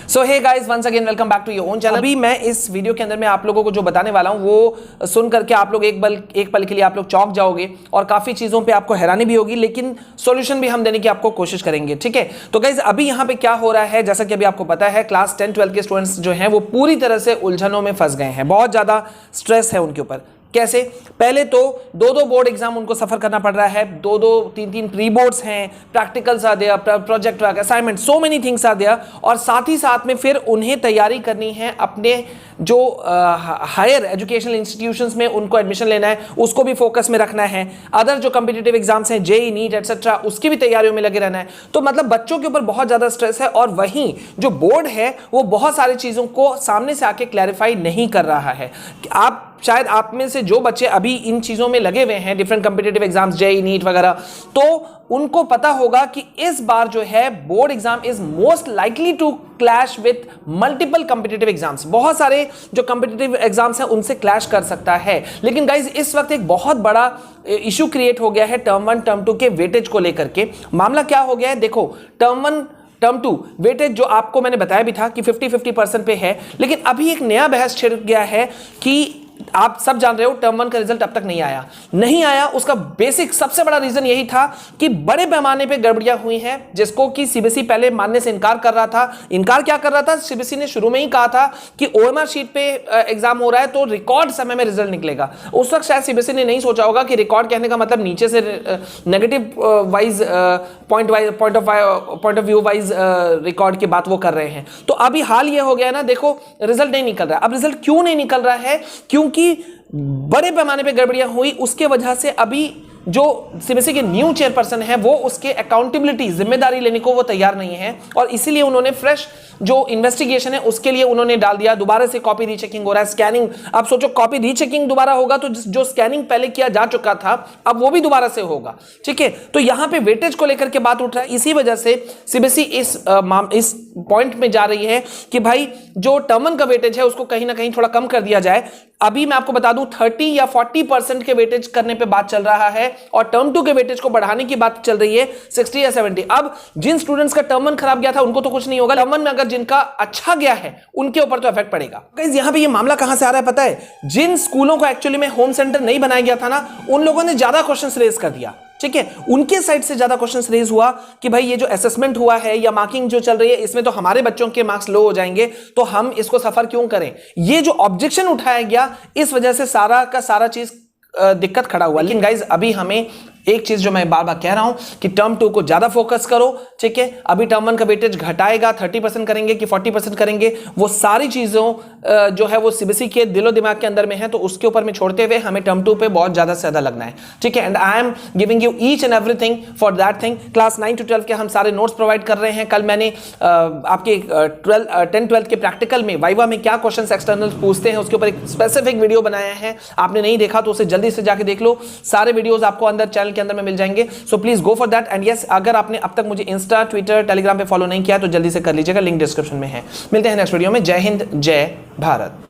So hey guys, once again welcome back to your own channel. अभी मैं इस video के अंदर मैं आप लोगों को जो बताने वाला हूं वो सुन करके आप लोग एक पल के लिए आप लोग चौंक जाओगे और काफी चीजों पे आपको हैरानी भी होगी, लेकिन सॉल्यूशन भी हम देने की आपको कोशिश करेंगे। ठीक है, तो गाइस अभी यहाँ पे क्या हो रहा है, जैसा कि अभी आपको पता है क्लास 10-12 के स्टूडेंट्स जो हैं वो पूरी तरह से उलझनों में फंस गए हैं। बहुत ज्यादा स्ट्रेस है उनके ऊपर। कैसे? पहले तो दो बोर्ड एग्जाम उनको सफर करना पड़ रहा है, दो तीन प्री बोर्ड्स हैं, practicals are there, project work, assignment, so many things are there, और साथ ही साथ में फिर उन्हें तैयारी करनी है अपने जो हायर एजुकेशनल इंस्टीट्यूशंस में उनको एडमिशन लेना है, उसको भी फोकस में रखना है। अदर जो कॉम्पिटिटिव एग्जाम्स हैं, जेईई, नीट एटसेट्रा, उसकी भी तैयारियों में लगे रहना है। तो मतलब बच्चों के ऊपर बहुत ज्यादा स्ट्रेस है, और वहीं जो बोर्ड है वो बहुत सारी चीजों को सामने से आके क्लैरिफाई नहीं कर रहा है। आप शायद आप में से जो बच्चे अभी इन चीजों में लगे हुए हैं, different competitive exams, JEE, NEET वगैरह, तो उनको पता होगा कि इस बार जो है board exam is most likely to clash with multiple competitive exams. बहुत सारे जो कॉम्पिटिटिव एग्जाम्स हैं उनसे क्लैश कर सकता है। लेकिन गाइज इस वक्त एक बहुत बड़ा इशू क्रिएट हो गया है टर्म 1 टर्म 2 के वेटेज को लेकर के। मामला क्या हो गया है, देखो टर्म 1 टर्म 2 वेटेज जो आपको मैंने बताया भी था कि 50-50% पे है, लेकिन अभी एक नया बहस छिड़ गया है कि आप सब जान रहे हो टर्म 1 का रिजल्ट अब तक नहीं आया। उसका बेसिक सबसे बड़ा रीजन यही था कि बड़े पैमाने पे गड़बड़ियां हुई हैं, जिसको कि सीबीएसई पहले मानने से इनकार कर रहा था। इनकार क्या कर रहा था? सीबीएसई ने शुरू में ही कहा था कि ओएमआर शीट पे एग्जाम हो रहा है तो रिकॉर्ड समय में रिजल्ट निकलेगा। उस वक्त शायद सीबीएसई ने नहीं सोचा होगा कि रिकॉर्ड कहने का मतलब नीचे से negative wise point of view wise record की बात वो कर रहे हैं। तो अभी हाल ये हो गया ना, देखो रिजल्ट नहीं निकल रहा। अब रिजल्ट क्यों नहीं निकल रहा है? क्योंकि बड़े पैमाने पे गड़बड़ियां हुई, उसके वजह से अभी जो सीबीएसई के न्यू चेयरपर्सन है वो उसके अकाउंटेबिलिटी, जिम्मेदारी लेने को वो तैयार नहीं है, और इसीलिए उन्होंने फ्रेश जो इन्वेस्टिगेशन है उसके लिए उन्होंने डाल दिया। दोबारा से कॉपी रीचेकिंग हो रहा है, स्कैनिंग। अब सोचो कॉपी रीचेकिंग दोबारा होगा तो जो स्कैनिंग पहले किया जा चुका था अब वो भी दोबारा से होगा। ठीक है, तो यहां पे वेटेज को लेकर के बात उठ रहा है। इसी वजह से सीबीएसई इस पॉइंट में जा रही है कि भाई जो टर्म 1 का वेटेज है उसको कहीं ना कहीं थोड़ा कम कर दिया जाए। अभी मैं आपको बता दूं 30 या 40% के वेटेज करने पे बात चल रहा है, और टर्म 2 के वेटेज को बढ़ाने की बात चल रही है 60 या 70। अब जिन स्टूडेंट्स का टर्म 1 खराब गया था उनको तो कुछ नहीं होगा, टर्म 1 में अगर जिनका अच्छा गया है उनके ऊपर तो इफेक्ट पड़ेगा। गाइस यहां पे ये मामला कहां से आ रहा है पता है? जिन स्कूलों को एक्चुअली में होम सेंटर नहीं बनाया गया था ना, उन लोगों ने ज्यादा क्वेश्चंस रेज कर दिया। ठीक है, उनके साइड से ज्यादा क्वेश्चंस रेज हुआ कि भाई ये जो असेसमेंट हुआ है या मार्किंग जो चल रही है इसमें तो हमारे बच्चों के मार्क्स लो हो जाएंगे, तो हम इसको सफर क्यों करें? ये जो ऑब्जेक्शन उठाया गया, इस वजह से सारा का सारा चीज दिक्कत खड़ा हुआ। लेकिन गाइज अभी हमें एक चीज जो मैं बार बार कह रहा हूं कि टर्म 2 को ज्यादा फोकस करो। ठीक है, अभी टर्म 1 का वेटेज घटाएगा, 30% करेंगे कि 40% करेंगे, वो सारी चीजों जो है वो सीबीएसई के दिलो दिमाग के अंदर में है, तो उसके ऊपर में छोड़ते हुए हमें टर्म 2 पे बहुत ज्यादा से ज्यादा लगना है। ठीक है, and I am giving you each and everything for that thing. Class 9 to 12 के हम सारे नोट्स प्रोवाइड कर रहे हैं। कल मैंने आपके 10-12 के प्रैक्टिकल में वाइवा में क्या क्वेश्चन एक्सटर्नल पूछते हैं उसके ऊपर एक स्पेसिफिक वीडियो बनाया है। आपने नहीं देखा तो उसे जल्दी से जाके देख लो। सारे वीडियोस आपको अंदर चैनल के अंदर में मिल जाएंगे, so please go for that. And yes, अगर आपने अब तक मुझे इंस्टा, ट्विटर, टेलीग्राम पे फॉलो नहीं किया तो जल्दी से कर लीजिएगा, लिंक डिस्क्रिप्शन में है। मिलते हैं नेक्स्ट वीडियो में। जय हिंद, जय भारत।